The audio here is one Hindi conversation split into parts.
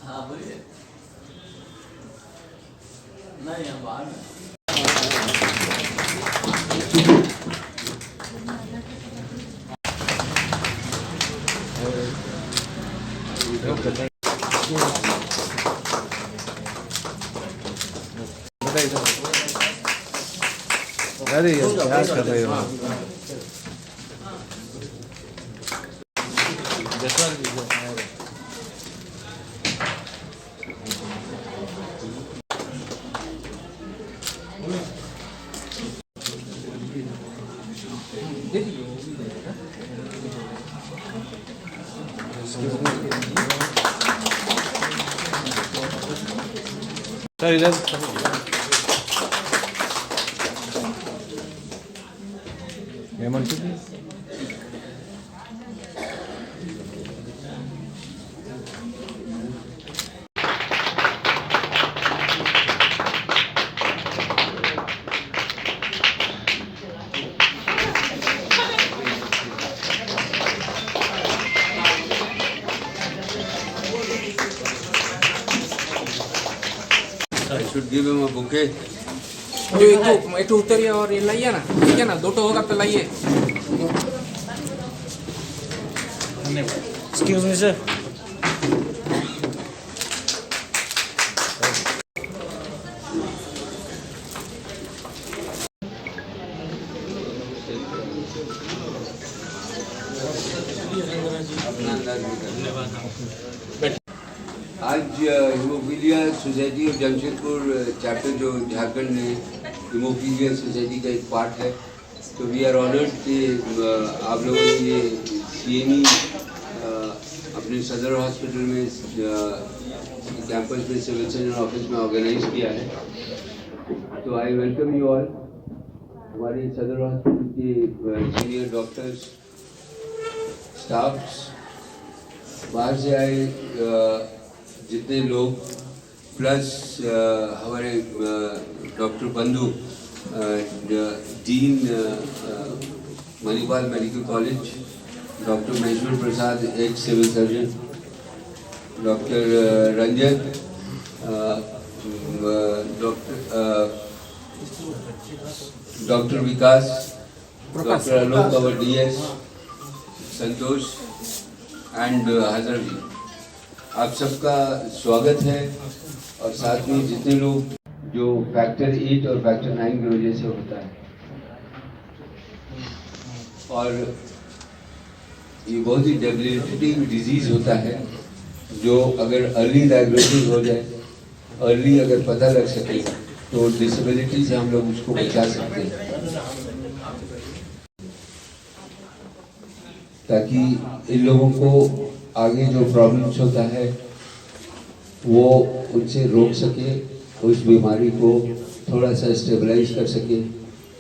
हाँ बोलिए। नहीं हम बाहर में। अरे यार क्या कर रहे हो सर इधर हेमंत जी I should give him a bouquet. जो एक तो उतरिए और ये लाइए ना, ठीक है ना, दो तो होगा तो लाइए। एक्सक्यूज मी सर आज haemophilia society of Jamshedpur chapter जो झारखंड में हीमोफीलिया सोसाइटी का एक पार्ट है, तो वी आर ऑनर्ड कि आप लोगों ने ये CME अपने सदर हॉस्पिटल में कैंपस में सिविल सर्जन ऑफिस में ऑर्गेनाइज किया है। तो आई वेलकम यू ऑल। हमारे सदर हॉस्पिटल के सीनियर डॉक्टर्स, स्टाफ्स, बाहर से आए जितने लोग, प्लस हमारे डॉक्टर बंधु, dean Manipal medical college, doctor Maheshwar Prasad ex civil surgeon, doctor Ranjan, doctor Vikas, doctor Alok our DS, Santosh and Hazar ji, आप सबका स्वागत है। और साथ में जितने लोग जो फैक्टर 8 और फैक्टर 9 की वजह से होता है, और ये बहुत ही डेबिलिटेटिंग डिजीज होता है, जो अगर अर्ली डायग्नोसिस हो जाए, अर्ली अगर पता लग सके, तो डिसेबिलिटी से हम लोग उसको बचा सकते हैं, ताकि इन लोगों को आगे जो प्रॉब्लम्स होता है वो उनसे रोक सके, उस बीमारी को थोड़ा सा स्टेबलाइज कर सके,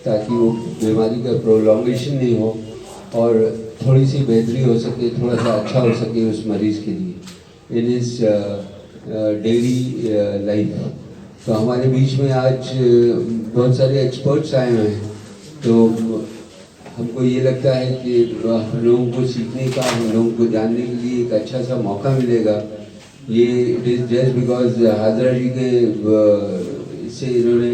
ताकि वो बीमारी का प्रोलॉन्गेशन नहीं हो और थोड़ी सी बेहतरी हो सके, थोड़ा सा अच्छा हो सके उस मरीज़ के लिए इन इस डेली लाइफ। तो हमारे बीच में आज बहुत सारे एक्सपर्ट्स आए हुए हैं, तो हमको ये लगता है कि हम लोगों को सीखने का, हम लोगों को जानने के लिए एक अच्छा सा मौका मिलेगा। ये it is just because Hajra ji के इससे इन्होंने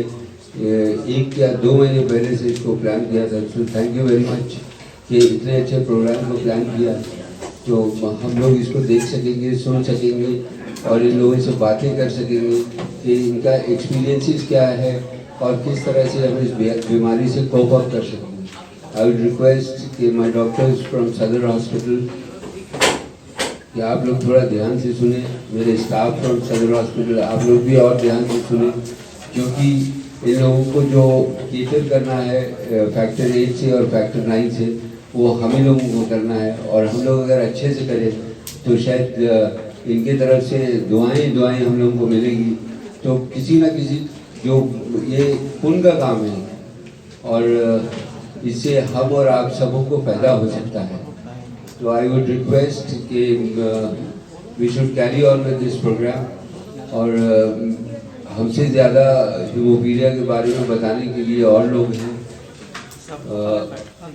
1 या 2 महीने पहले से इसको प्लान किया था। सो थैंक यू वेरी मच कि इतने अच्छे प्रोग्राम को प्लान किया, तो हम लोग इसको देख सकेंगे, सुन सकेंगे और इन लोगों से बातें कर सकेंगे कि इनका एक्सपीरियंसेस क्या है और किस तरह से हम इस बीमारी से कोप अप कर सकेंगे। I would request कि my doctors from Sadar Hospital कि आप लोग थोड़ा ध्यान से सुने, मेरे स्टाफ फ्रॉम सदर हॉस्पिटल आप लोग भी और ध्यान से सुने, क्योंकि इन लोगों को जो केटर करना है फैक्टर 8 से और फैक्टर 9 से, वो हम ही लोगों को करना है। और हम लोग अगर अच्छे से करें तो शायद इनके तरफ से दुआएं हम लोगों को मिलेगी। तो किसी ना किसी जो ये पुण्य का काम है और इससे हम और आप सबों को फायदा हो सकता है। तो आई वुड रिक्वेस्ट कि we should carry on with this programme. और हमसे ज़्यादा हीमोफीलिया के बारे में बताने के लिए और लोग हैं।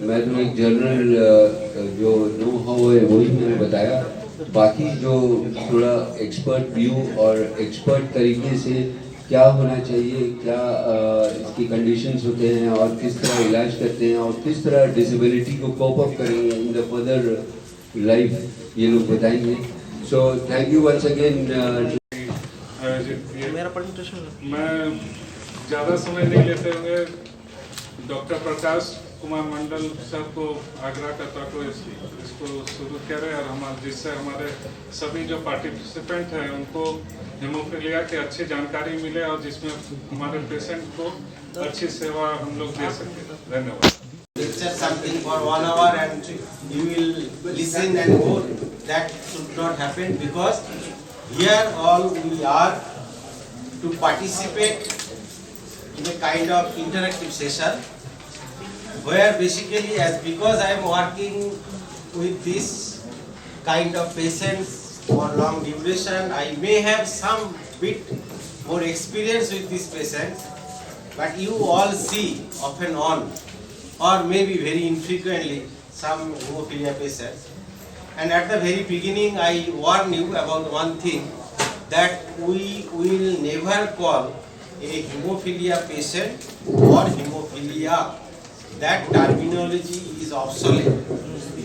मैं तो एक जनरल जो नो हाउ है वही मैंने बताया, बाकी जो थोड़ा एक्सपर्ट व्यू और एक्सपर्ट तरीके से क्या होना चाहिए, क्या इसकी कंडीशंस होते हैं और किस तरह इलाज करते हैं और किस तरह डिसेबिलिटी को कोप अप करेंगे इन द फर्दर लाइफ, ये लोग बताएंगे. So thank you once again. मेरा प्रेजेंटेशन मैं ज़्यादा समय नहीं लेते हुए डॉक्टर प्रकाश कुमार मंडल सर को आग्रह करता को इसको शुरू करें और जिससे हमारे सभी जो पार्टिसिपेंट हैं उनको हेमोफीलिया की अच्छी जानकारी मिले और जिसमें हमारे पेशेंट को अच्छी सेवा हम लोग दे सकें. धन्यवाद. Lecture something for 1 hour and you will listen and go. That should not happen, because here all we are to participate in a kind of interactive session where basically, because I am working with this kind of patients for long duration, I may have some bit more experience with these patients, but you all see off and on, or maybe very infrequently, some hemophilia patients. And at the very beginning, I warn you about one thing, that we will never call a hemophilia patient or hemophilia. That terminology is obsolete.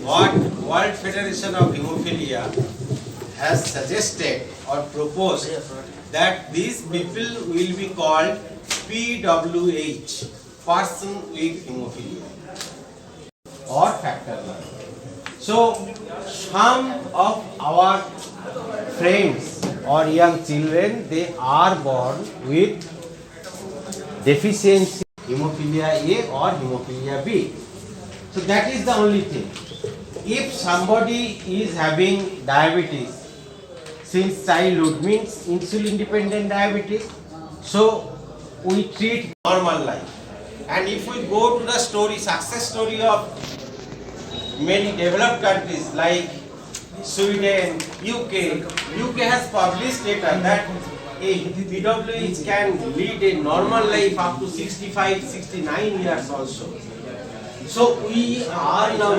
What World Federation of Hemophilia has suggested or proposed, that these people will be called PWH, person with hemophilia or factor 1. So some of our friends or young children, they are born with deficiency hemophilia A or hemophilia B. So that is the only thing. If somebody is having diabetes since childhood, means insulin dependent diabetes, so we treat normal life. And if we go to the story, success story of many developed countries like Sweden, UK has published data that a PWH can lead a normal life up to 65, 69 years also. So we are now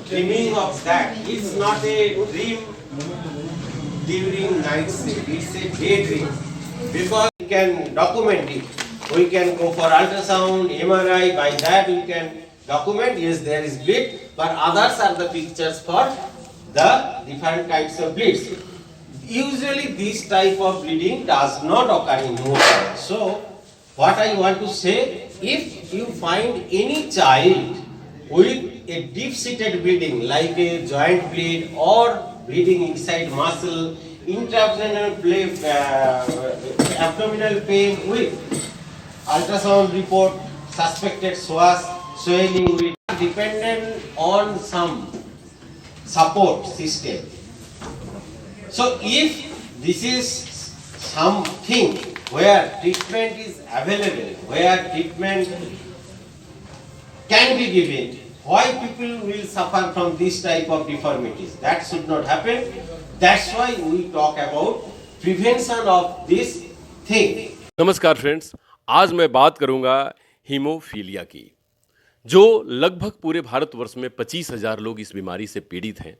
dreaming of that. It's not a dream during night sleep, it's a daydream, because we can document it. We can go for ultrasound, MRI, by that we can document, yes, there is bleed, but others are the pictures for the different types of bleeds. Usually this type of bleeding does not occur in hemophilia. So what I want to say, if you find any child with a deep-seated bleeding like a joint bleed or bleeding inside muscle, intra-abdominal abdominal pain with ultrasound report, suspected swelling with dependent on some support system. So if this is something where treatment is available, where treatment can be given, why people will suffer from this type of deformities? That should not happen. That's why we talk about prevention of this thing. नमस्कार फ्रेंड्स, आज मैं बात करूंगा हीमोफीलिया की, जो लगभग पूरे भारतवर्ष में 25,000 लोग इस बीमारी से पीड़ित हैं.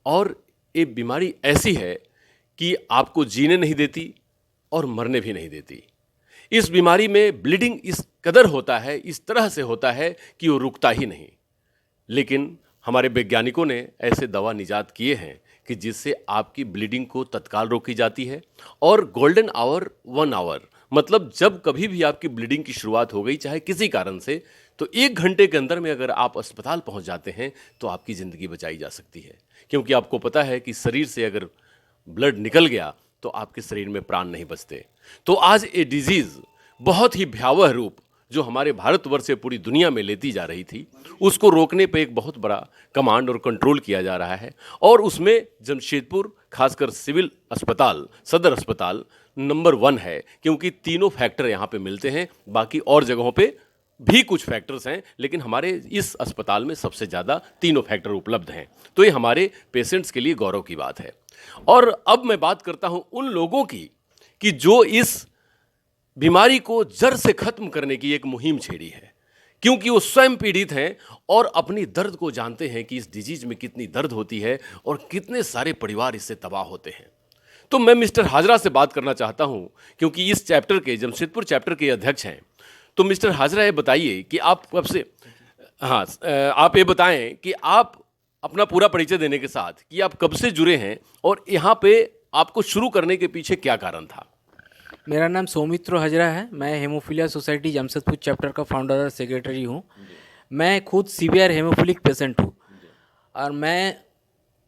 और ये बीमारी ऐसी है कि आपको जीने नहीं देती और मरने भी नहीं देती. इस बीमारी में ब्लीडिंग इस कदर होता है, इस तरह से होता है कि वो रुकता ही नहीं. लेकिन हमारे वैज्ञानिकों ने ऐसे दवा निजात किए हैं कि जिससे आपकी ब्लीडिंग को तत्काल रोकी जाती है. और गोल्डन आवर 1 आवर, मतलब जब कभी भी आपकी ब्लीडिंग की शुरुआत हो गई, चाहे किसी कारण से, तो 1 घंटे के अंदर में अगर आप अस्पताल पहुंच जाते हैं तो आपकी ज़िंदगी बचाई जा सकती है. क्योंकि आपको पता है कि शरीर से अगर ब्लड निकल गया तो आपके शरीर में प्राण नहीं बचते. तो आज ये डिजीज़ बहुत ही भयावह रूप जो हमारे भारतवर्ष से पूरी दुनिया में लेती जा रही थी, उसको रोकने पे एक बहुत बड़ा कमांड और कंट्रोल किया जा रहा है. और उसमें जमशेदपुर खासकर सिविल अस्पताल, सदर अस्पताल नंबर 1 है, क्योंकि तीनों फैक्टर यहाँ पे मिलते हैं. बाकी और जगहों पे भी कुछ फैक्टर्स हैं, लेकिन हमारे इस अस्पताल में सबसे ज़्यादा तीनों फैक्टर उपलब्ध हैं. तो ये हमारे पेशेंट्स के लिए गौरव की बात है. और अब मैं बात करता हूँ उन लोगों की कि जो इस बीमारी को जड़ से ख़त्म करने की एक मुहिम छेड़ी है. क्योंकि वो स्वयं पीड़ित हैं और अपनी दर्द को जानते हैं कि इस डिजीज में कितनी दर्द होती है और कितने सारे परिवार इससे तबाह होते हैं। तो मैं मिस्टर हाजरा से बात करना चाहता हूं, क्योंकि इस चैप्टर के, जमशेदपुर चैप्टर के अध्यक्ष हैं। तो मिस्टर हाजरा, ये बताइए कि आप कब से, हाँ, आप ये बताएं कि आप अपना पूरा परिचय देने के साथ कि आप कब से जुड़े हैं और यहाँ पे आपको शुरू करने के पीछे क्या कारण था। मेरा नाम सौमित्र हजरा है। मैं हेमोफीलिया सोसाइटी जमशेदपुर चैप्टर का फाउंडर और सेक्रेटरी हूँ। मैं खुद सीवियर हेमोफिलिक पेशेंट हूँ और मैं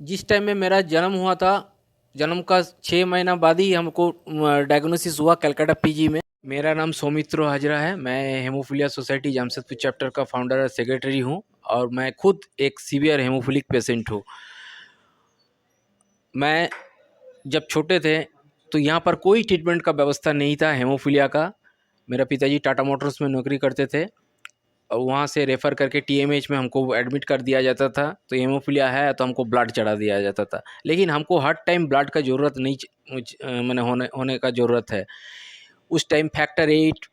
जिस टाइम में मेरा जन्म हुआ था, जन्म का 6 महीना बाद ही हमको डायग्नोसिस हुआ कलकत्ता पीजी में। मेरा नाम सौमित्र हजरा है। मैं हेमोफीलिया सोसाइटी जमशेदपुर चैप्टर का फाउंडर और सेक्रेटरी हूँ और मैं खुद एक सीवियर हेमोफिलिक पेशेंट हूँ। मैं जब छोटे थे तो यहाँ पर कोई ट्रीटमेंट का व्यवस्था नहीं था हेमोफीलिया का। मेरा पिताजी टाटा मोटर्स में नौकरी करते थे और वहाँ से रेफ़र करके टीएमएच में हमको एडमिट कर दिया जाता था। तो हेमोफीलिया है तो हमको ब्लड चढ़ा दिया जाता था, लेकिन हमको हर टाइम ब्लड का ज़रूरत नहीं, मैंने होने का ज़रूरत है। उस टाइम फैक्टर 8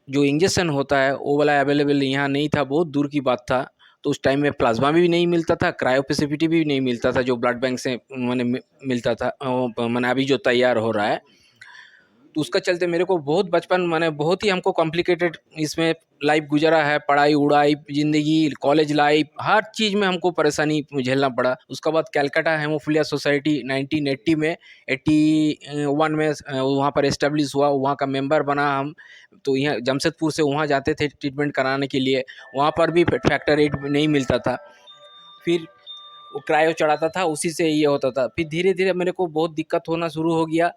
जो इंजेक्शन होता है वो वाला अवेलेबल यहाँ नहीं था, बहुत दूर की बात था। तो उस टाइम में प्लाज्मा भी नहीं मिलता था, क्रायोपेसिफिटी भी नहीं मिलता था जो ब्लड बैंक से मैंने मिलता था, मैंने अभी जो तैयार हो रहा है। तो उसका चलते मेरे को बहुत बचपन, मैंने बहुत ही हमको कॉम्प्लिकेटेड इसमें लाइफ गुजरा है। पढ़ाई उड़ाई, ज़िंदगी, कॉलेज लाइफ, हर चीज़ में हमको परेशानी झेलना पड़ा। उसके बाद कलकत्ता हेमोफीलिया सोसाइटी 1980 में 81 में वहाँ पर एस्टेब्लिश हुआ, वहाँ का मेंबर बना हम। तो यहाँ जमशेदपुर से वहाँ जाते थे ट्रीटमेंट कराने के लिए, वहाँ पर भी फैक्टर 8 नहीं मिलता था। फिर वो क्रायो चढ़ाता था, उसी से ये होता था। फिर धीरे धीरे मेरे को बहुत दिक्कत होना शुरू हो गया।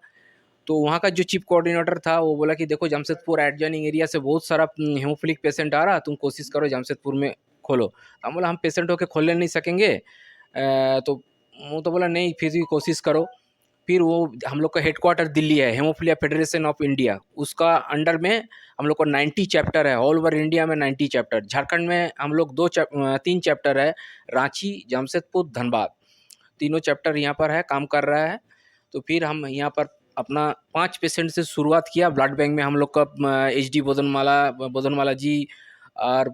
तो वहाँ का जो चीफ कोऑर्डिनेटर था वो बोला कि देखो जमशेदपुर एडजॉइनिंग एरिया से बहुत सारा हेमोफिलिक पेशेंट आ रहा, तुम कोशिश करो जमशेदपुर में खोलो। हम बोला हम पेशेंट होकर खोल नहीं सकेंगे। तो वो तो बोला नहीं, फिर भी कोशिश करो। फिर वो हम लोग का हेडक्वार्टर दिल्ली है, हेमोफिलिया फेडरेशन ऑफ इंडिया, उसका अंडर में हम लोग को 90 चैप्टर है, ऑल ओवर इंडिया में 90 चैप्टर। झारखंड में हम लोग 3 चैप्टर है, रांची, जमशेदपुर, धनबाद, तीनों चैप्टर यहाँ पर है, काम कर रहा है। तो फिर हम यहाँ पर अपना 5 पेशेंट से शुरुआत किया। ब्लड बैंक में हम लोग का HD बोधनमाला जी और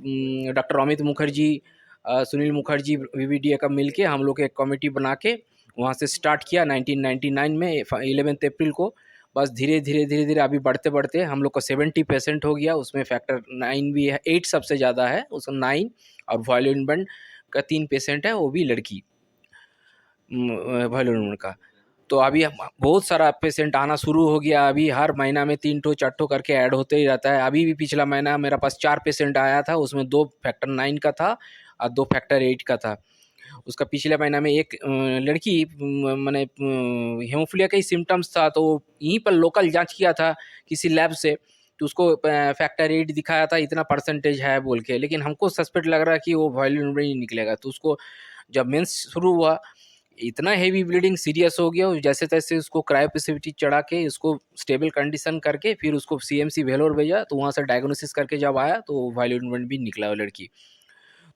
डॉक्टर अमित मुखर्जी, सुनील मुखर्जी, VVDA का मिलके हम लोग एक कमेटी बना के वहाँ से स्टार्ट किया 1999 में 11 अप्रैल को। बस धीरे धीरे अभी बढ़ते बढ़ते हम लोग का 70 पेशेंट हो गया। उसमें फैक्टर 9 भी है, 8 सबसे ज़्यादा है, उसमें 9 और वायलिन बंड का 3 पेशेंट है, वो भी लड़की वायलिन का। तो अभी बहुत सारा पेशेंट आना शुरू हो गया। अभी हर महीना में 3 ठो 4 ठो करके ऐड होते ही रहता है। अभी भी पिछला महीना मेरे पास 4 पेशेंट आया था, उसमें 2 फैक्टर 9 का था और 2 फैक्टर 8 का था। उसका पिछले महीना में एक लड़की, मैंने हेमोफीलिया का ही सिम्टम्स था, तो यहीं पर लोकल जांच किया था किसी लैब से, तो उसको फैक्टर 8 दिखाया था, इतना परसेंटेज है बोल के। लेकिन हमको सस्पेक्ट लग रहा है कि वो वायलिन नहीं निकलेगा। तो उसको जब मेंस शुरू हुआ, इतना हेवी ब्लीडिंग सीरियस हो गया, जैसे तैसे उसको क्रायोपेसिफिटी चढ़ा के इसको स्टेबल कंडीशन करके फिर उसको CMC वेलोर भेजा। तो वहाँ से डायग्नोसिस करके जब आया तो वायलिन भी निकला वो लड़की।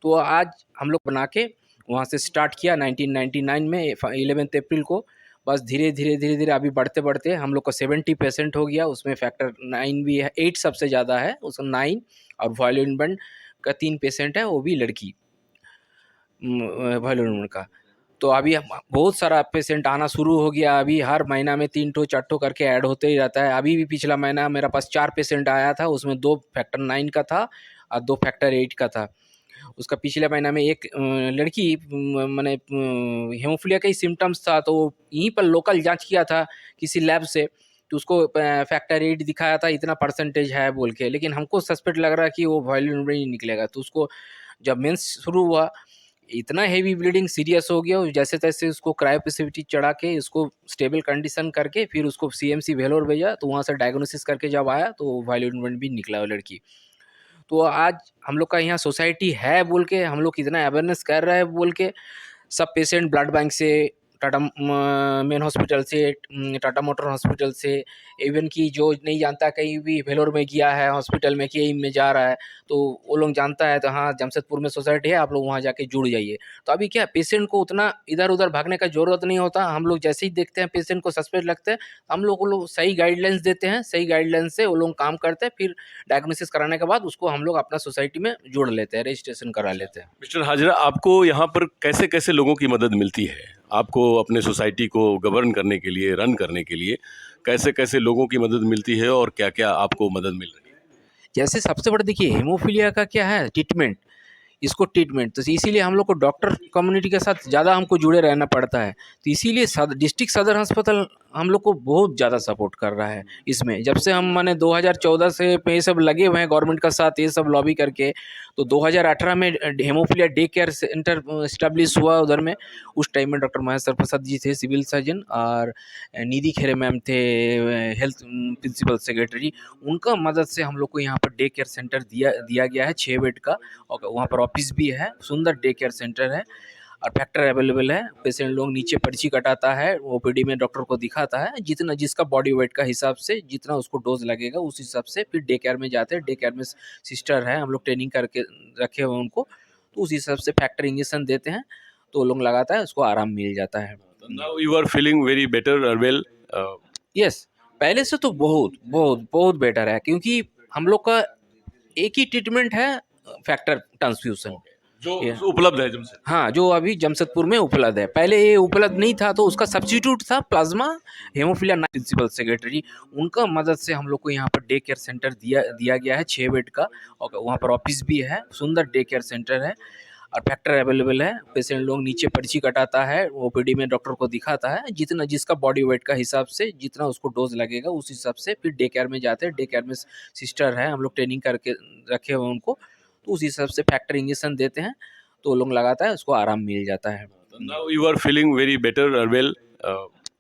तो आज हम लोग बना के वहाँ से स्टार्ट किया 1999 में 11 अप्रैल को। बस धीरे धीरे अभी बढ़ते बढ़ते हम लोग का 70 पेशेंट हो गया। उसमें फैक्टर 9 भी है, 8 सबसे ज़्यादा है, उसमें 9 और वायलिन बंड का 3 पेशेंट है, वो भी लड़की वायलिन का। तो अभी बहुत सारा पेशेंट आना शुरू हो गया। अभी हर महीना में 3 ठो 4 ठो करके ऐड होते ही रहता है। अभी भी पिछला महीना मेरे पास 4 पेशेंट आया था, उसमें 2 फैक्टर 9 का था और 2 फैक्टर 8 का था। उसका पिछले महीना में एक लड़की, मैंने हेमोफीलिया का ही सिम्टम्स था, तो यहीं पर लोकल जांच किया था किसी लैब से, तो उसको फैक्टर 8 दिखाया था, इतना परसेंटेज है बोल के। लेकिन हमको सस्पेक्ट लग रहा है कि वो वायलिन नहीं निकलेगा। तो उसको जब मेंस शुरू हुआ, इतना हेवी ब्लीडिंग सीरियस हो गया, जैसे तैसे उसको क्रायोपेसिफिटी चढ़ा के इसको स्टेबल कंडीशन करके फिर उसको CMC वेलोर भेजा। तो वहाँ से डायग्नोसिस करके जब आया तो वायलिन भी निकला वो लड़की। तो आज हम लोग का यहाँ सोसाइटी है बोल के हम लोग कितना अवेयरनेस कर रहे हैं बोल के, सब पेशेंट ब्लड बैंक से, टाटा मेन हॉस्पिटल से, टाटा मोटर हॉस्पिटल से, इवन कि जो नहीं जानता कहीं भी वेलोर में गया है हॉस्पिटल में कि एइम में जा रहा है, तो वो लोग जानता है तो हाँ जमशेदपुर में सोसाइटी है, आप लोग वहाँ जाके जुड़ जाइए। तो अभी क्या पेशेंट को उतना इधर उधर भागने का ज़रूरत नहीं होता। हम लोग जैसे ही देखते हैं पेशेंट को सस्पेक्ट लगते हैं, हम लोग सही गाइडलाइंस देते हैं, सही गाइडलाइंस से वो लोग काम करते हैं, फिर डायग्नोसिस कराने के बाद उसको हम लोग अपना सोसाइटी में जोड़ लेते हैं, रजिस्ट्रेशन करा लेते हैं। मिस्टर हाजरा, आपको यहाँ पर कैसे कैसे लोगों की मदद मिलती है? आपको अपने सोसाइटी को गवर्न करने के लिए, रन करने के लिए कैसे कैसे लोगों की मदद मिलती है और क्या क्या आपको मदद मिल रही है? जैसे सबसे बड़ा देखिए हेमोफीलिया का क्या है, ट्रीटमेंट, इसको ट्रीटमेंट, तो इसीलिए हम लोग को डॉक्टर कम्युनिटी के साथ ज़्यादा हमको जुड़े रहना पड़ता है। तो इसीलिए डिस्ट्रिक्ट सदर अस्पताल हम लोग को बहुत ज़्यादा सपोर्ट कर रहा है इसमें। जब से हम माने 2014 से पे ये सब लगे हुए हैं गवर्नमेंट का साथ, ये सब लॉबी करके, तो 2018 में haemophilia day care centre establish हुआ उधर में। उस टाइम में डॉक्टर महेश्वर प्रसाद जी थे सिविल सर्जन, और निधि खेरे मैम थे हेल्थ प्रिंसिपल सेक्रेटरी। उनका मदद से हम लोग को यहाँ पर डे केयर सेंटर दिया गया है 6 बेड का, और वहाँ पर ऑफिस भी है, सुंदर डे केयर सेंटर है, और फैक्टर अवेलेबल है। पेशेंट लोग नीचे पर्ची कटाता है, ओपीडी में डॉक्टर को दिखाता है, जितना जिसका बॉडी वेट का हिसाब से जितना उसको डोज लगेगा उस हिसाब से फिर डे केयर में जाते हैं। डे केयर में सिस्टर है, हम लोग ट्रेनिंग करके रखे हुए उनको, तो उस हिसाब से फैक्टर इंजेक्शन देते हैं, तो वो लोग लगाता है, उसको आराम मिल जाता है। Now you are feeling very better और वेल? यस, पहले से तो बहुत बहुत बहुत बेटर है, क्योंकि हम लोग का एक ही ट्रीटमेंट है, फैक्टर ट्रांसफ्यूजन, जो Yeah. उपलब्ध है जमशेद? हाँ, जो अभी जमशेदपुर में उपलब्ध है। पहले ये उपलब्ध नहीं था, तो उसका सब्स्टिट्यूट था प्लाज्मा हेमोफीलिया प्रिंसिपल सेक्रेटरी। उनका मदद से हम लोग को यहाँ पर डे केयर सेंटर दिया गया है 6 बेड का, और वहाँ पर ऑफिस भी है, सुंदर डे केयर सेंटर है, और फैक्टर अवेलेबल है। पेशेंट लोग नीचे पर्ची कटाता है, ओपीडी में डॉक्टर को दिखाता है, जितना जिसका बॉडी वेट का हिसाब से जितना उसको डोज लगेगा उस हिसाब से फिर डे केयर में जाते हैं। डे केयर में सिस्टर है, हम लोग ट्रेनिंग करके रखे हुए उनको, तो उस हिसाब से फैक्टर इंजेक्शन देते हैं, तो वो लोग लगाता है, उसको आराम मिल जाता है। Now you are feeling very better और वेल?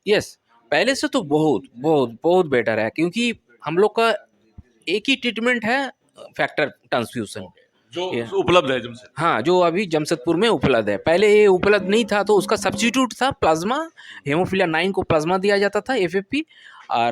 यस, पहले से तो बहुत बहुत बहुत बेटर है, क्योंकि हम लोग का एक ही ट्रीटमेंट है, फैक्टर ट्रांसफ्यूजन, जो Yeah. उपलब्ध है जमशेद? हाँ, जो अभी जमशेदपुर में उपलब्ध है। पहले ये उपलब्ध नहीं था, तो उसका सब्स्टिट्यूट था प्लाज्मा हेमोफीलिया 9 को प्लाज्मा दिया जाता था एफएफपी, और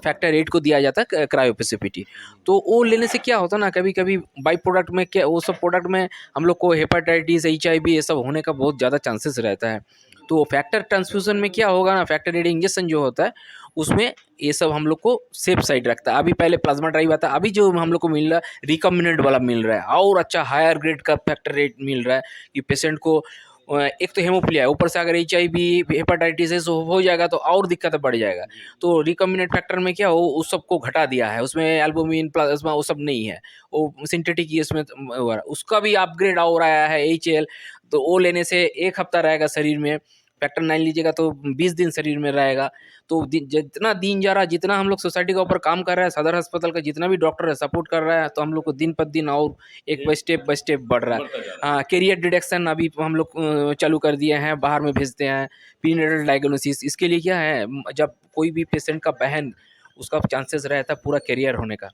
फैक्टर 8 को दिया जाता है क्रायोपेसिपिटी। तो वो लेने से क्या होता ना, कभी कभी बाई प्रोडक्ट में क्या, वो सब प्रोडक्ट में हम लोग को हेपेटाइटिस, HIV ये सब होने का बहुत ज़्यादा चांसेस रहता है। तो फैक्टर ट्रांसफ्यूजन में क्या होगा ना, फैक्टर 8 इंजेक्शन जो होता है उसमें ये सब हम लोग को सेफ साइड रखता है। अभी पहले प्लाज्मा ड्राइव आता है, अभी जो हम लोग को मिल रहा है रिकम्बिनेंट वाला मिल रहा है, और अच्छा हायर ग्रेड का फैक्टर 8 मिल रहा है, कि पेशेंट को एक तो हेमोफीलिया है, ऊपर से अगर HIV हेपेटाइटिस हो जाएगा तो और दिक्कत बढ़ जाएगा। तो रिकम्बिनेंट फैक्टर में क्या हो, उस सबको घटा दिया है, उसमें एल्बुमिन प्लाज्मा वो सब नहीं है, वो सिंथेटिक ही इसमें हो रहा है। उसका भी अपग्रेड और आया है HL, तो वो लेने से 1 हफ्ता रहेगा शरीर में। फैक्टर 9 लीजिएगा तो 20 दिन शरीर में रहेगा। तो जितना दिन जा रहा है, जितना हम लोग सोसाइटी के ऊपर काम कर रहे हैं, सदर अस्पताल का जितना भी डॉक्टर है सपोर्ट कर रहा है, तो हम लोग को दिन पर दिन और एक बाय स्टेप बढ़ रहा है। हाँ, कैरियर डिटेक्शन अभी हम लोग चालू कर दिए हैं, बाहर में भेजते हैं, प्रीनेटल डायग्नोसिस। इसके लिए क्या है, जब कोई भी पेशेंट का बहन, उसका चांसेस रहता है पूरा कैरियर होने का,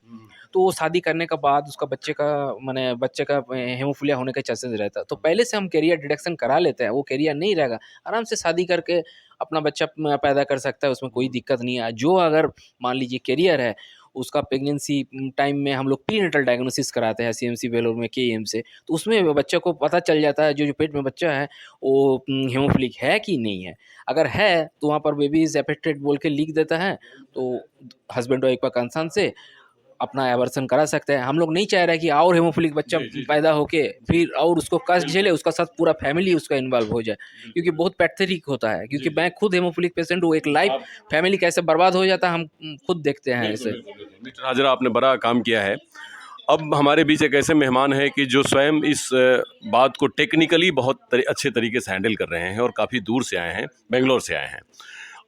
तो वो शादी करने के बाद उसका बच्चे का हेमोफीलिया होने का चांसेस रहता है। तो पहले से हम कैरियर डिटेक्शन करा लेते हैं, वो कैरियर नहीं रहेगा, आराम से शादी करके अपना बच्चा पैदा कर सकता है, उसमें कोई दिक्कत नहीं है। जो अगर मान लीजिए कैरियर है, उसका प्रेगनेंसी टाइम में हम लोग प्रीनेटल डायग्नोसिस कराते हैं CMC वेलोर में KEM से, तो उसमें बच्चे को पता चल जाता है जो पेट में बच्चा है वो हेमोफिलिक है कि नहीं है। अगर है तो वहाँ पर बेबी इज अफेक्टेड बोल के लिख देता है, तो हस्बैंड वाइफ का कंसर्न से अपना एवर्सन करा सकते हैं। हम लोग नहीं चाह रहे कि और हेमोफिलिक बच्चा पैदा होके फिर और उसको कष्ट झेले, उसका साथ पूरा फैमिली उसका इन्वॉल्व हो जाए, क्योंकि बहुत पैथेटिक होता है। क्योंकि मैं खुद हेमोफिलिक पेशेंट हूँ, एक लाइफ फैमिली कैसे बर्बाद हो जाता है हम खुद देखते हैं इसे। मिस्टर हाजरा, आपने बड़ा काम किया है। अब हमारे बीच एक ऐसे मेहमान हैं कि जो स्वयं इस बात को टेक्निकली बहुत अच्छे तरीके से हैंडल कर रहे हैं और काफ़ी दूर से आए हैं, बेंगलोर से आए हैं।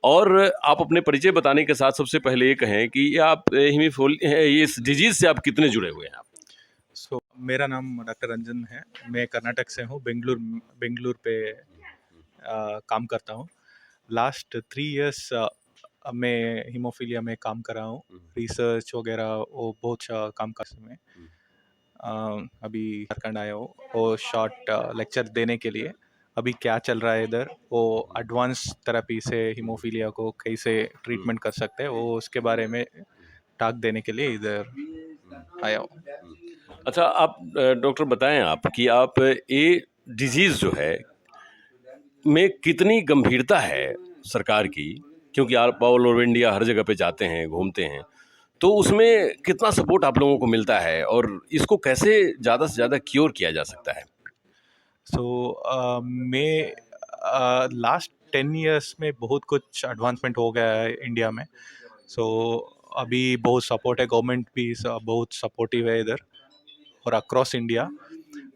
और आप अपने परिचय बताने के साथ सबसे पहले ये कहें कि ये आप इस डिजीज़ से आप कितने जुड़े हुए हैं? आप मेरा नाम डॉक्टर रंजन है, मैं कर्नाटक से हूँ, बेंगलुरु पे काम करता हूँ। लास्ट 3 इयर्स मैं हीमोफीलिया में काम कर रहा हूँ, रिसर्च वगैरह वो बहुत सा काम कर में अभी झारखंड आया हूँ और शॉर्ट लेक्चर देने के लिए। अभी क्या चल रहा है इधर, वो एडवांस थेरेपी से हीमोफीलिया को कैसे ट्रीटमेंट कर सकते हैं, वो उसके बारे में टॉक देने के लिए इधर आया हूँ। अच्छा, आप डॉक्टर बताएं आप कि आप ये डिजीज़ जो है में कितनी गंभीरता है सरकार की, क्योंकि आप ऑल ओवर इंडिया हर जगह पे जाते हैं, घूमते हैं, तो उसमें कितना सपोर्ट आप लोगों को मिलता है और इसको कैसे ज़्यादा से ज़्यादा क्योर किया जा सकता है? सो मैं लास्ट 10 इयर्स में बहुत कुछ एडवांसमेंट हो गया है इंडिया में। सो अभी बहुत सपोर्ट है, गवर्नमेंट भी बहुत सपोर्टिव है इधर और अक्रॉस इंडिया।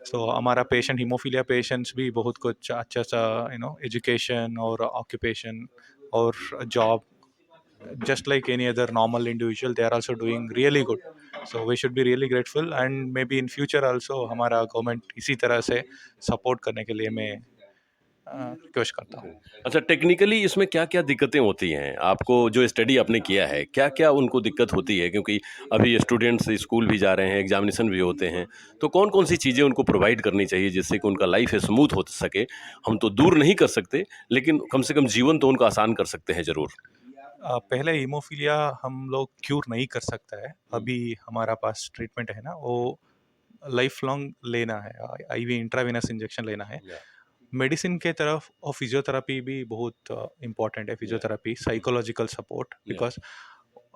सो हमारा पेशेंट, हीमोफीलिया पेशेंट्स भी बहुत कुछ अच्छा सा एजुकेशन और ऑक्यूपेशन और job, just like any other normal individual, they are also doing really good. So we should be really grateful, and maybe in future also हमारा गवर्नमेंट इसी तरह से सपोर्ट करने के लिए मैं कोशिश करता हूँ। अच्छा, टेक्निकली इसमें क्या-क्या दिक्कतें होती हैं? आपको जो स्टडी आपने किया है, क्या-क्या उनको दिक्कत होती है? क्योंकि अभी स्टूडेंट्स स्कूल भी जा रहे हैं, एग्ज़ामिनेशन भी होते हैं, तो कौन-कौन सी चीज़ें उनको प्रोवाइड करनी चाहिए जिससे कि उनका लाइफ़ स्मूथ हो सके? हम तो दूर नहीं कर सकते, लेकिन कम से कम जीवन तो उनका आसान कर सकते हैं ज़रूर। पहले हीमोफीलिया हम लोग क्यूर नहीं कर सकता है। अभी हमारा पास ट्रीटमेंट है ना, वो लाइफ लॉन्ग लेना है, आईवी इंट्रावेनस इंजेक्शन लेना है। मेडिसिन के तरफ और फिजियोथेरेपी भी बहुत इम्पोर्टेंट है। फिजियोथेरेपी, साइकोलॉजिकल सपोर्ट, बिकॉज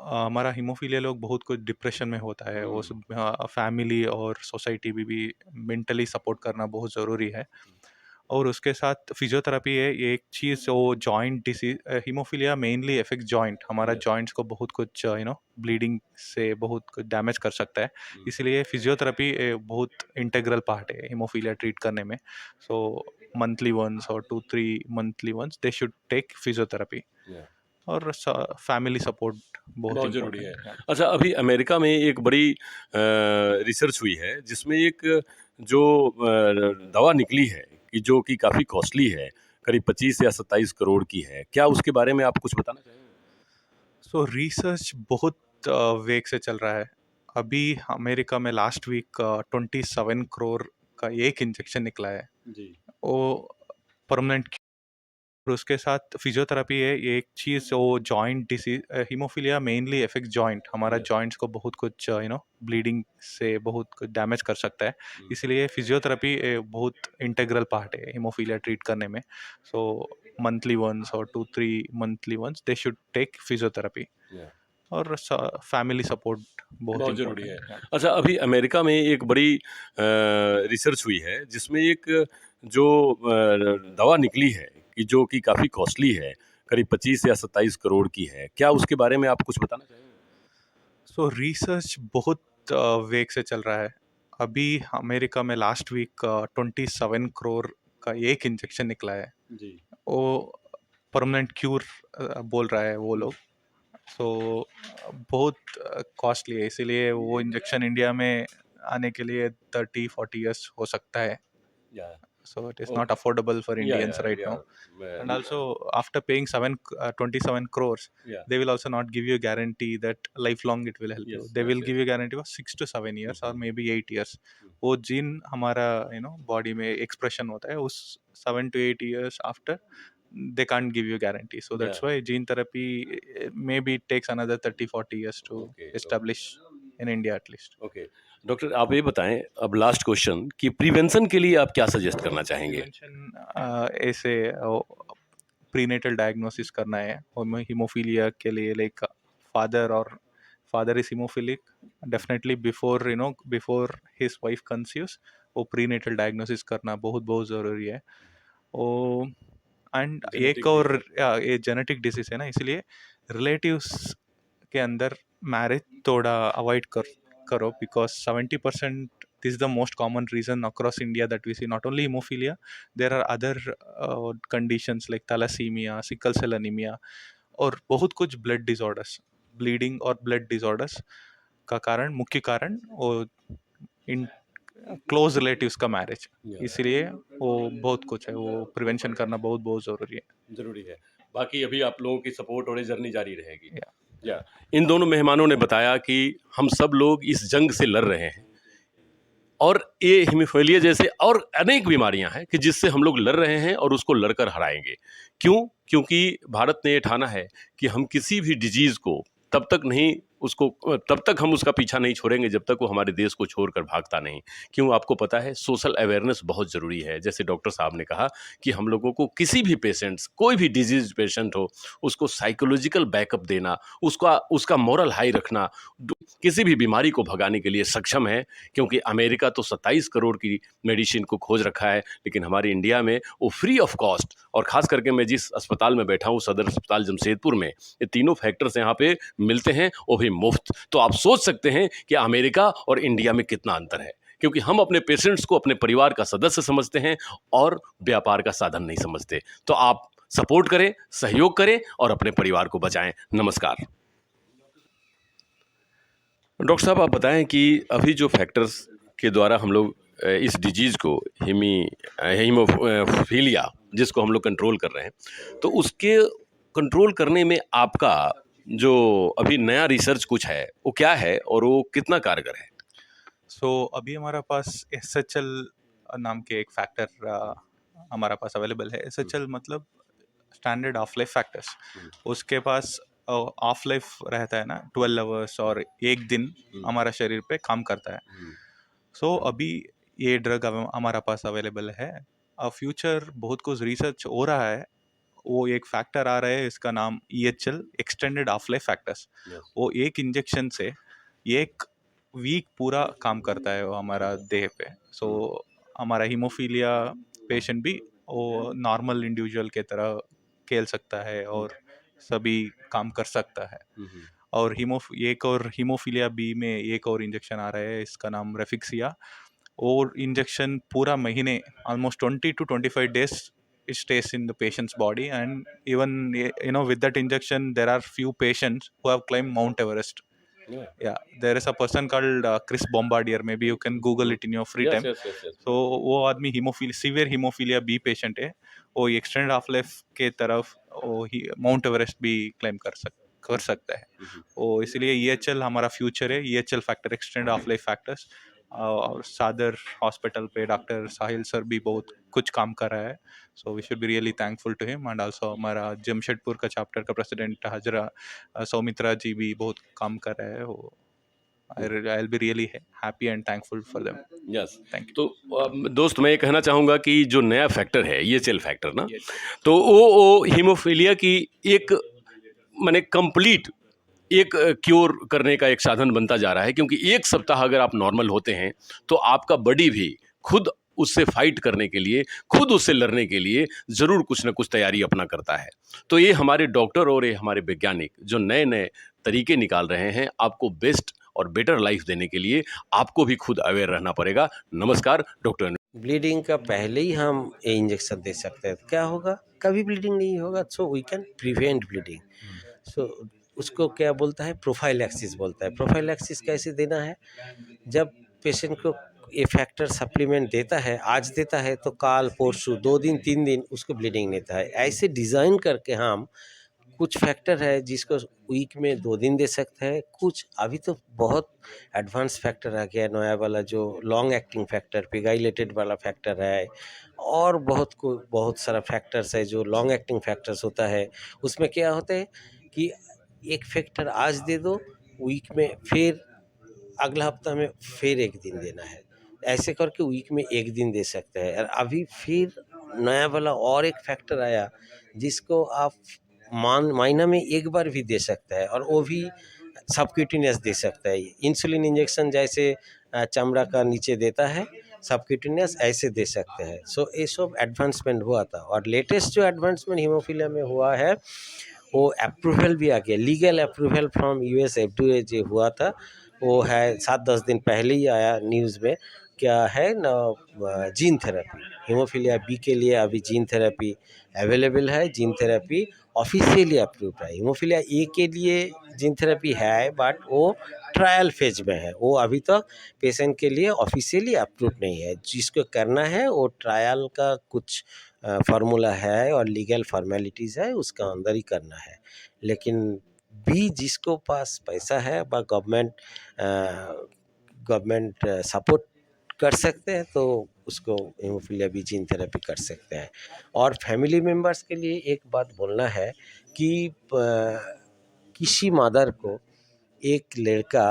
हमारा हीमोफीलिया लोग बहुत कुछ डिप्रेशन में होता है, वो सब फैमिली और सोसाइटी भी मेंटली सपोर्ट करना बहुत ज़रूरी है। और उसके साथ फिजियोथेरेपी है, ये एक चीज़, वो joint disease, haemophilia mainly effect joint, हमारा जॉइंट्स को बहुत कुछ ब्लीडिंग से बहुत कुछ डैमेज कर सकता है। इसलिए फिजियोथेरेपी बहुत इंटेग्रल पार्ट है हीमोफीलिया ट्रीट करने में। सो मंथली वंस और 2-3 monthly once they should take physiotherapy, और फैमिली सपोर्ट बहुत ज़रूरी है। इम्पोर्टेंट है। अच्छा, अभी अमेरिका में एक बड़ी रिसर्च हुई है जिसमें एक जो दवा निकली है कि जो कि काफ़ी कॉस्टली है, करीब 25 या 27 करोड़ की है। क्या उसके बारे में आप कुछ बताना चाहेंगे? सो रिसर्च बहुत वेग से चल रहा है। अभी अमेरिका में लास्ट वीक 27 करोड़ का एक इंजेक्शन निकला है, जी। वो परमानेंट। और उसके साथ फिजियोथेरेपी है, ये एक चीज़, वो joint disease, haemophilia mainly effect joint, हमारा जॉइंट्स को बहुत कुछ ब्लीडिंग से बहुत कुछ डैमेज कर सकता है। इसलिए फिजियोथेरेपी बहुत इंटेग्रल पार्ट है हीमोफीलिया ट्रीट करने में। सो मंथली वंस और 2-3 monthly once they should take physiotherapy, और फैमिली सपोर्ट बहुत ज़रूरी है। इम्पोर्टेंट है। अच्छा, अभी अमेरिका में एक बड़ी रिसर्च हुई है जिसमें एक जो दवा निकली है कि जो कि काफ़ी कॉस्टली है, करीब 25 या 27 करोड़ की है। क्या उसके बारे में आप कुछ बताना चाहेंगे? सो रिसर्च बहुत वेग से चल रहा है। अभी अमेरिका में लास्ट वीक 27 करोड़ का एक इंजेक्शन निकला है, जी। वो परमानेंट क्यूर बोल रहा है वो लोग। सो बहुत कॉस्टली है, इसीलिए वो इंजेक्शन इंडिया में आने के लिए 30-40 इयर्स हो सकता है। या So it is not affordable for Indians right now. And also, after paying 27 crores, they will also not give you a guarantee that lifelong it will help you. They will give you a guarantee of 6 to 7 years or maybe 8 years. वो जीन हमारा बॉडी में एक्सप्रेशन होता है, उस 7 to 8 years after they can't give you guarantee. So that's why gene therapy maybe it takes another 30-40 years to establish in India at least. Okay, doctor आप ये बताएं अब लास्ट क्वेश्चन कि प्रिवेंशन के लिए आप क्या सजेस्ट करना चाहेंगे? प्रिवेंशन ऐसे प्रीनेटल डायग्नोसिस करना है हीमोफीलिया के लिए, like father is haemophilic, definitely before his wife conceives, वो प्रीनेटल डायग्नोसिस करना बहुत बहुत ज़रूरी है। ओ एंड एक और ये जेनेटिक डिसीज है ना, इसलिए रिलेटिव्स के अंदर मैरिज थोड़ा अवॉइड करो, because 70% this is the most common reason across India that we see. Not only hemophilia, there are other conditions like thalassemia, sickle cell anemia, और बहुत कुछ ब्लड डिसऑर्डर्स, ब्लीडिंग और ब्लड डिसऑर्डर्स का कारण, मुख्य कारण वो इन क्लोज रिलेटिव्स का मैरिज। इसलिए वो बहुत कुछ है, वो प्रिवेंशन करना बहुत बहुत ज़रूरी है। बाकी अभी आप लोगों की सपोर्ट और जर्नी जारी रहेगी। इन दोनों मेहमानों ने बताया कि हम सब लोग इस जंग से लड़ रहे हैं और ये हीमोफीलिया जैसे और अनेक बीमारियां हैं कि जिससे हम लोग लड़ रहे हैं और उसको लड़कर हराएंगे। क्यों? क्योंकि भारत ने ये ठाना है कि हम किसी भी डिजीज़ को तब तक हम उसका पीछा नहीं छोड़ेंगे जब तक वो हमारे देश को छोड़कर भागता नहीं। क्यों? आपको पता है सोशल अवेयरनेस बहुत ज़रूरी है। जैसे डॉक्टर साहब ने कहा कि हम लोगों को किसी भी पेशेंट्स, कोई भी डिजीज पेशेंट हो, उसको साइकोलॉजिकल बैकअप देना, उसका मोरल हाई रखना किसी भी बीमारी को भगाने के लिए सक्षम है। क्योंकि अमेरिका तो 27 करोड़ की मेडिसिन को खोज रखा है, लेकिन हमारे इंडिया में वो फ्री ऑफ कॉस्ट, और खास करके मैं जिस अस्पताल में बैठा हूँ सदर अस्पताल जमशेदपुर में, ये तीनों फैक्टर्स यहाँ पे मिलते हैं, वो भी मुफ्त। तो आप सोच सकते हैं कि अमेरिका और इंडिया में कितना अंतर है, क्योंकि हम अपने पेशेंट्स को अपने परिवार का सदस्य समझते हैं और व्यापार का साधन नहीं समझते। तो आप सपोर्ट करें, सहयोग करें और अपने परिवार को बचाएं। नमस्कार। डॉक्टर साहब, आप बताएं कि अभी जो फैक्टर्स के द्वारा हम लोग इस डिजीज़ को हीमोफीलिया जिसको हम लोग कंट्रोल कर रहे हैं, तो उसके कंट्रोल करने में आपका जो अभी नया रिसर्च कुछ है वो क्या है और वो कितना कारगर है? अभी हमारा पास SHL नाम के एक फैक्टर हमारा पास अवेलेबल है। SHL मतलब स्टैंडर्ड ऑफ लाइफ फैक्टर्स। उसके पास ऑफ लाइफ रहता है ना 12 आवर्स और एक दिन हमारा शरीर पे काम करता है। अभी ये ड्रग हमारा पास अवेलेबल है। फ्यूचर बहुत कुछ रिसर्च हो रहा है। वो एक फैक्टर आ रहा है, इसका नाम EHL extended of life factors. वो एक इंजेक्शन से एक वीक पूरा काम करता है वो हमारा देह पे। हमारा हीमोफीलिया पेशेंट भी वो नॉर्मल इंडिविजुअल के तरह खेल सकता है और सभी काम कर सकता है। और हीमोफीलिया बी में एक और इंजेक्शन आ रहा है, इसका नाम रेफिक्सिया। और इंजेक्शन पूरा महीने almost 20 to 25 days it stays in the patient's body, and even with that injection there are few patients who have climbed Mount Everest. Yeah, there is a person called Chris Bombardier, maybe you can google it in your free time. So वो आदमी सीवियर हीमोफीलिया बी पेशेंट है। वो एक्सटेंडेड ऑफ लाइफ के तरफ वो माउंट एवरेस्ट भी क्लाइम कर सकता है। वो इसलिए EHL हमारा फ्यूचर है। EHL factor extended of life factors. और सादर हॉस्पिटल पे डॉक्टर साहिल सर भी बहुत कुछ काम कर रहा है। So we should be really thankful to him. And also हमारा जमशेदपुर का चैप्टर का प्रेसिडेंट हजरा सौमित्रा जी भी बहुत काम कर रहे हैं। वो I'll be really happy and thankful for them. Yes. Thank you. तो दोस्त, मैं ये कहना चाहूँगा कि जो नया फैक्टर है EHL फैक्टर ना, तो वो हीमोफीलिया की एक माने कंप्लीट एक क्योर करने का एक साधन बनता जा रहा है। क्योंकि एक सप्ताह अगर आप नॉर्मल होते हैं तो आपका बॉडी भी खुद उससे फाइट करने के लिए, खुद उससे लड़ने के लिए ज़रूर कुछ ना कुछ तैयारी अपना करता है। तो ये हमारे डॉक्टर और ये हमारे वैज्ञानिक जो नए नए तरीके निकाल रहे हैं, आपको बेस्ट और बेटर लाइफ देने के लिए आपको भी खुद अवेयर रहना पड़ेगा। नमस्कार डॉक्टर। ब्लीडिंग का पहले ही हम ये इंजेक्शन दे सकते हैं, क्या होगा, कभी ब्लीडिंग नहीं होगा। So we can prevent bleeding. So उसको क्या बोलता है, प्रोफाइलैक्सिस बोलता है। प्रोफाइलैक्सिस कैसे देना है, जब पेशेंट को ये फैक्टर सप्लीमेंट देता है, आज देता है तो काल परसों 2 दिन 3 दिन उसको ब्लीडिंग नहीं होता है। ऐसे डिज़ाइन करके हम कुछ फैक्टर है जिसको वीक में 2 दिन दे सकते हैं। कुछ अभी तो बहुत एडवांस फैक्टर आ गया नया वाला, जो लॉन्ग एक्टिंग फैक्टर पिगाइलेटेड वाला फैक्टर है, और बहुत सारा फैक्टर्स है जो लॉन्ग एक्टिंग फैक्टर्स होता है। उसमें क्या होता है कि एक फैक्टर आज दे दो, वीक में फिर अगला हफ्ता में फिर 1 दिन देना है। ऐसे करके वीक में 1 दिन दे सकते हैं। और अभी फिर नया वाला और एक फैक्टर आया जिसको आप महीना में 1 बार भी दे सकता है, और वो भी सबक्यूटेनियस दे सकता है। इंसुलिन इंजेक्शन जैसे चमड़ा का नीचे देता है, सबक्यूटेनियस ऐसे दे सकते हैं। सो ये सब एडवांसमेंट हुआ था। और लेटेस्ट जो एडवांसमेंट हीमोफीलिया में हुआ है, वो अप्रूवल भी आ गया, legal approval from US FDA जो हुआ था, वो है 7-10 दिन पहले ही आया न्यूज़ में। क्या है ना, जीन थेरेपी हीमोफीलिया बी के लिए अभी जीन थेरेपी अवेलेबल है। जीन थेरेपी ऑफिशियली अप्रूव्ड है। हीमोफीलिया ए के लिए जीन थेरेपी है, बट वो ट्रायल फेज में है। वो अभी तक पेशेंट के लिए ऑफिशियली अप्रूव्ड नहीं है। जिसको करना है वो ट्रायल का कुछ फार्मूला है और लीगल फॉर्मेलिटीज़ है, उसका अंदर ही करना है। लेकिन भी जिसको पास पैसा है, गवर्नमेंट सपोर्ट कर सकते हैं तो उसको हीमोफीलिया बी जीन थेरेपी कर सकते हैं। और फैमिली मेम्बर्स के लिए एक बात बोलना है कि किसी मदर को एक लड़का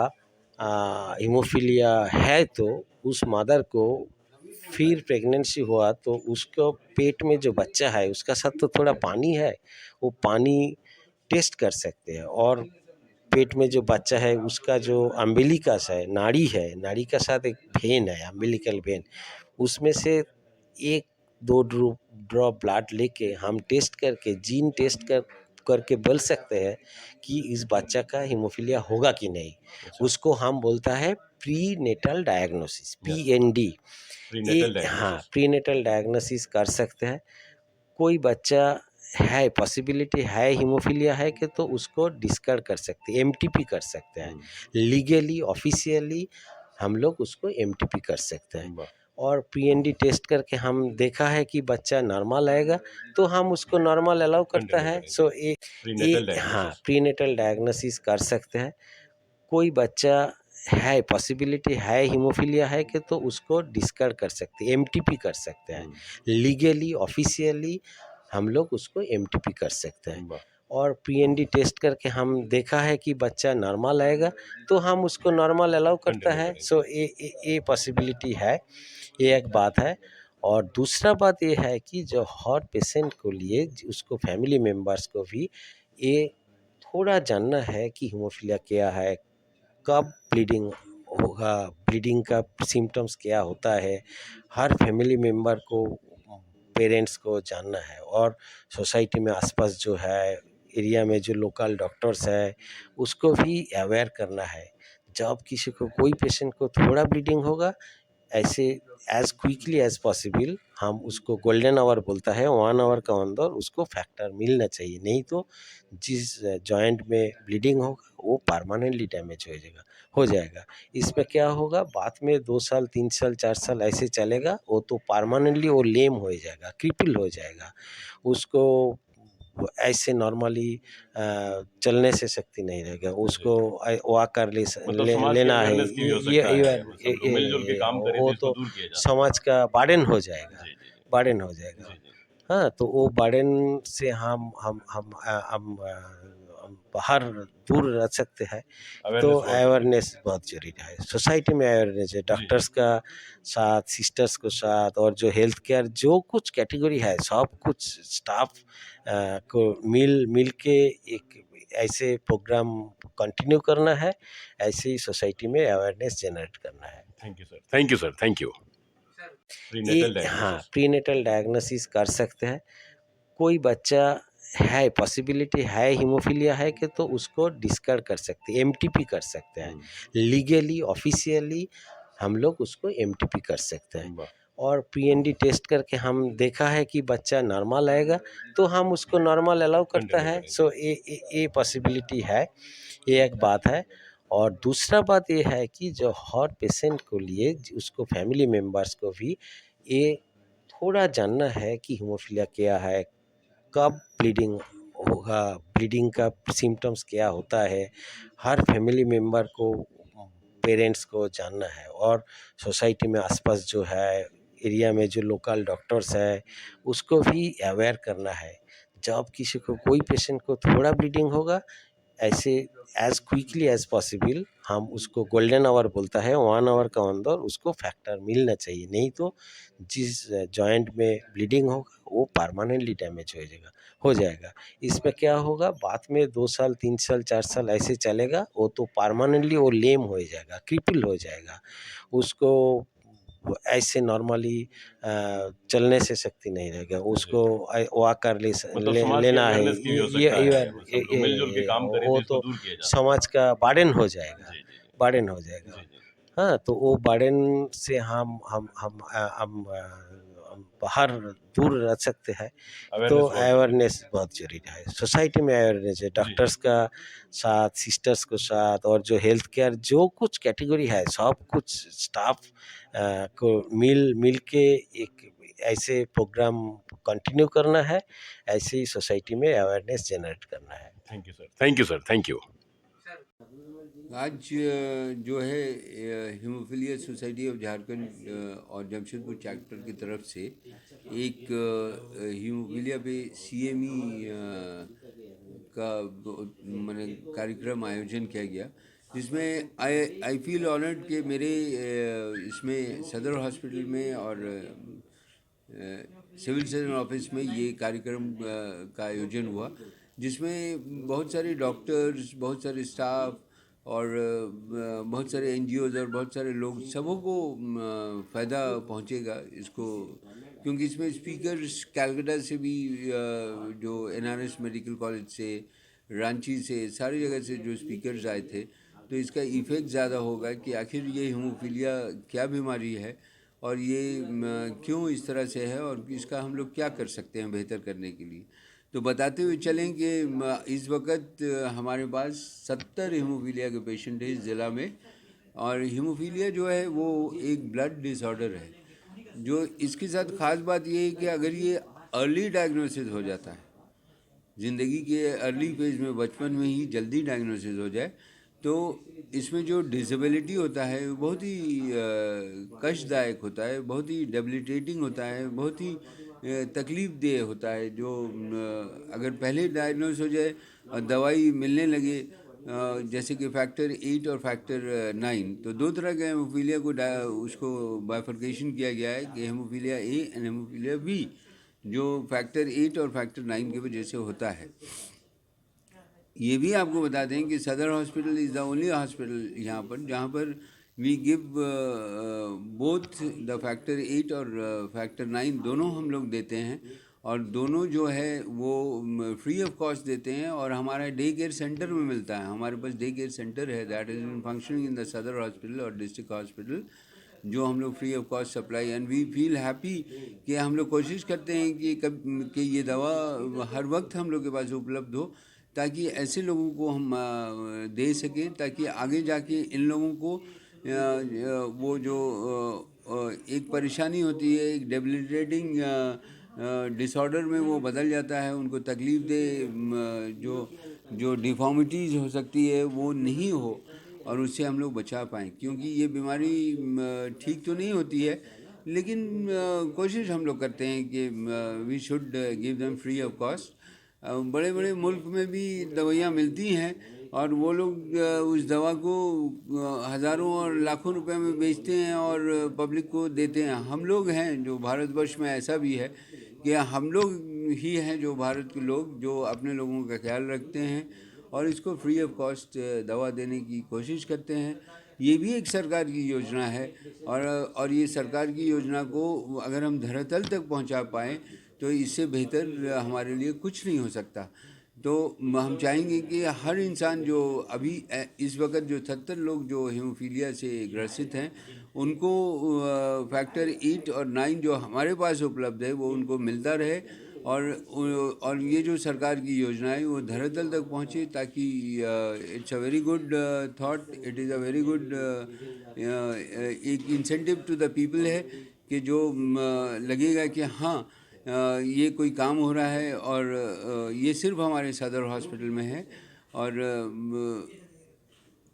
हीमोफीलिया है तो उस मदर को फिर प्रेगनेंसी हुआ तो उसको पेट में जो बच्चा है उसका साथ तो थोड़ा पानी है, वो पानी टेस्ट कर सकते हैं। और पेट में जो बच्चा है उसका जो अम्बिलिकस है, नाड़ी का साथ एक वेन है, अम्बिलिकल वेन, उसमें से 1-2 ड्रॉप ब्लड लेके हम टेस्ट करके जीन टेस्ट करके बोल सकते हैं कि इस बच्चा का हीमोफीलिया होगा कि नहीं। उसको हम बोलता है प्री नेटल डायग्नोसिस, PND। हाँ, प्री नेटल डायग्नोसिस कर सकते हैं। कोई बच्चा है, पॉसिबिलिटी है हीमोफीलिया है कि तो उसको डिस्कार्ड कर सकते हैं, MTP कर सकते हैं। लीगली ऑफिशियली हम लोग उसको MTP कर सकते हैं। और PND टेस्ट करके हम देखा है कि बच्चा नॉर्मल आएगा तो हम उसको नॉर्मल अलाउ करता है। सो हाँ, प्रीनेटल डायग्नोसिस कर सकते हैं। कोई बच्चा है, पॉसिबिलिटी है हीमोफीलिया है कि तो उसको डिस्कार्ड कर सकते हैं, MTP कर सकते हैं। लीगली ऑफिशियली हम लोग उसको MTP कर सकते हैं। और PND टेस्ट करके हम देखा है कि बच्चा नॉर्मल आएगा तो हम उसको नॉर्मल अलाउ करता है। सो ये पॉसिबिलिटी है, ये एक बात है। और दूसरा बात ये है कि जो हर पेशेंट को लिए उसको फैमिली मेम्बर्स को भी ये थोड़ा जानना है कि हीमोफीलिया क्या है, कब ब्लीडिंग होगा, ब्लीडिंग का सिम्टम्स क्या होता है, हर फैमिली मेम्बर को, पेरेंट्स को जानना है। और सोसाइटी में आसपास जो है, एरिया में जो लोकल डॉक्टर्स है उसको भी अवेयर करना है। जब किसी को, कोई पेशेंट को थोड़ा ब्लीडिंग होगा, ऐसे एज क्विकली एज पॉसिबल हम उसको गोल्डन आवर बोलता है, 1 आवर का अंदर उसको फैक्टर मिलना चाहिए। नहीं तो जिस जॉइंट में ब्लीडिंग होगा वो परमानेंटली डैमेज हो जाएगा। इसमें क्या होगा, बाद में 2 साल 3 साल 4 साल ऐसे चलेगा, वो तो परमानेंटली वो लेम हो जाएगा, क्रिपल हो जाएगा। उसको ऐसे नॉर्मली चलने से शक्ति नहीं रहेगा, उसको वॉक कर लेना है, वो तो समाज का बर्डन हो जाएगा। हाँ, तो वो बर्डन से हम बाहर दूर रह सकते हैं। तो अवेयरनेस बहुत जरूरी है, सोसाइटी में अवेयरनेस है, डॉक्टर्स का साथ, सिस्टर्स को साथ, और जो हेल्थ केयर जो कुछ कैटेगरी है सब कुछ स्टाफ को मिल के एक ऐसे प्रोग्राम कंटिन्यू करना है, ऐसे ही सोसाइटी में अवेयरनेस जनरेट करना है। Thank you sir, thank you. हाँ, प्रीनेटल डायग्नोसिस कर सकते हैं। कोई बच्चा है, पॉसिबिलिटी है हीमोफीलिया है कि तो उसको डिस्कार्ड कर सकते हैं, MTP कर सकते हैं। लीगली ऑफिशियली हम लोग उसको MTP कर सकते हैं। और PND टेस्ट करके हम देखा है कि बच्चा नॉर्मल आएगा तो हम उसको नॉर्मल अलाउ करता है। सो ये पॉसिबिलिटी है, ये एक बात है। और दूसरा बात ये है कि जो हर पेशेंट को लिए उसको फैमिली मेम्बर्स को भी ये थोड़ा जानना है कि हीमोफीलिया क्या है, कब ब्लीडिंग होगा, ब्लीडिंग का सिम्टम्स क्या होता है, हर फैमिली मेम्बर को, पेरेंट्स को जानना है। और सोसाइटी में आसपास जो है, एरिया में जो लोकल डॉक्टर्स है उसको भी अवेयर करना है। जब किसी को, कोई पेशेंट को थोड़ा ब्लीडिंग होगा, ऐसे एज क्विकली एज पॉसिबल हम उसको गोल्डन आवर बोलता है, 1 आवर का अंदर उसको फैक्टर मिलना चाहिए। नहीं तो जिस जॉइंट में ब्लीडिंग होगा वो परमानेंटली डैमेज हो जाएगा। इसमें क्या होगा, बाद में 2 साल 3 साल 4 साल ऐसे चलेगा, वो तो परमानेंटली वो लेम हो जाएगा, क्रिपल हो जाएगा। उसको ऐसे नॉर्मली चलने से शक्ति नहीं रहेगा, उसको वॉक कर लेना है, वो तो समाज का बर्डन हो जाएगा। हाँ, तो वो बर्डन से हम बाहर दूर रह सकते हैं। तो अवेयरनेस बहुत जरूरी है, सोसाइटी में अवेयरनेस है, डॉक्टर्स का साथ, सिस्टर्स को साथ, और जो हेल्थ केयर जो कुछ कैटेगरी है सब कुछ स्टाफ को मिल के एक ऐसे प्रोग्राम कंटिन्यू करना है, ऐसे ही सोसाइटी में अवेयरनेस जनरेट करना है। Thank you sir, thank you sir, thank you. आज जो है हीमोफीलिया सोसाइटी ऑफ झारखंड और जमशेदपुर चैप्टर की तरफ से एक हीमोफीलिया पे सीएमई का मैंने कार्यक्रम आयोजन किया गया, जिसमें आई फील ऑनर्ड कि मेरे इसमें सदर हॉस्पिटल में और सिविल सर्जन ऑफिस में ये कार्यक्रम का आयोजन हुआ, जिसमें बहुत सारे डॉक्टर्स, बहुत सारे स्टाफ और बहुत सारे एनजीओज और बहुत सारे लोग, सबों को फ़ायदा पहुंचेगा इसको, क्योंकि इसमें स्पीकर्स कैलकाटा से भी, जो एनआरएस मेडिकल कॉलेज से, रांची से, सारी जगह से जो स्पीकर्स आए थे, तो इसका इफ़ेक्ट ज़्यादा होगा कि आखिर ये हीमोफीलिया क्या बीमारी है और ये क्यों इस तरह से है और इसका हम लोग क्या कर सकते हैं बेहतर करने के लिए। तो बताते हुए चलें कि इस वक्त हमारे पास 70 हीमोफीलिया के पेशेंट हैं इस ज़िला में, और हीमोफीलिया जो है वो एक ब्लड डिसऑर्डर है। जो इसके साथ ख़ास बात ये है कि अगर ये अर्ली डायग्नोसिस हो जाता है, ज़िंदगी के अर्ली फेज में, बचपन में ही जल्दी डायग्नोसिस हो जाए, तो इसमें जो डिसेबिलिटी होता है वो बहुत ही कष्टदायक होता है, बहुत ही डेबिलिटेटिंग होता है, बहुत ही तकलीफ़ देह होता है। जो अगर पहले डायग्नोस हो जाए और दवाई मिलने लगे, जैसे कि फैक्टर 8 और फैक्टर 9, तो दो तरह के हेमोफीलिया को उसको बाइफर्केशन किया गया है कि haemophilia A and haemophilia B, जो फैक्टर 8 और फैक्टर 9 की वजह से होता है। ये भी आपको बता दें कि Sadar hospital is the only hospital यहाँ पर जहाँ पर we give both the factor 8 और फैक्टर 9 दोनों हम लोग देते हैं, और दोनों जो है वो फ्री ऑफ कॉस्ट देते हैं, और हमारा डे केयर सेंटर में मिलता है। हमारे पास डे केयर सेंटर है, that is functioning in the Sadar hospital और डिस्ट्रिक्ट हॉस्पिटल, जो हम लोग free of cost supply, and we feel happy कि हम लोग कोशिश करते हैं कि ये दवा हर वक्त हम लोग के पास उपलब्ध हो, ताकि ऐसे लोगों को हम दे सकें, ताकि आगे जाके इन लोगों को वो जो एक परेशानी होती है, एक डेबिलिटेटिंग डिसऑर्डर में वो बदल जाता है, उनको तकलीफ़ दे, जो डिफॉर्मिटीज़ हो सकती है वो नहीं हो, और उससे हम लोग बचा पाएँ। क्योंकि ये बीमारी ठीक तो नहीं होती है, लेकिन कोशिश हम लोग करते हैं कि we should give them free of cost. बड़े बड़े मुल्क में भी दवाइयाँ मिलती हैं, और वो लोग उस दवा को हज़ारों और लाखों रुपए में बेचते हैं और पब्लिक को देते हैं। हम लोग हैं जो भारतवर्ष में, ऐसा भी है कि हम लोग ही हैं जो भारत के लोग जो अपने लोगों का ख्याल रखते हैं और इसको फ्री ऑफ कॉस्ट दवा देने की कोशिश करते हैं। ये भी एक सरकार की योजना है, और ये सरकार की योजना को अगर हम धरातल तक पहुंचा पाएँ तो इससे बेहतर हमारे लिए कुछ नहीं हो सकता। तो हम चाहेंगे कि हर इंसान जो अभी इस वक्त जो 70 लोग जो हीमोफीलिया से ग्रसित हैं, उनको फैक्टर 8 और 9 जो हमारे पास उपलब्ध है वो उनको मिलता रहे, और ये जो सरकार की योजना है वो धरातल तक पहुँचे, ताकि it's a very good thought, it is a very good एक इंसेंटिव टू द पीपल है कि जो लगेगा कि हाँ ये कोई काम हो रहा है, और ये सिर्फ हमारे सदर हॉस्पिटल में है, और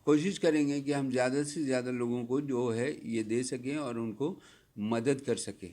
कोशिश करेंगे कि हम ज़्यादा से ज़्यादा लोगों को जो है ये दे सकें और उनको मदद कर सकें।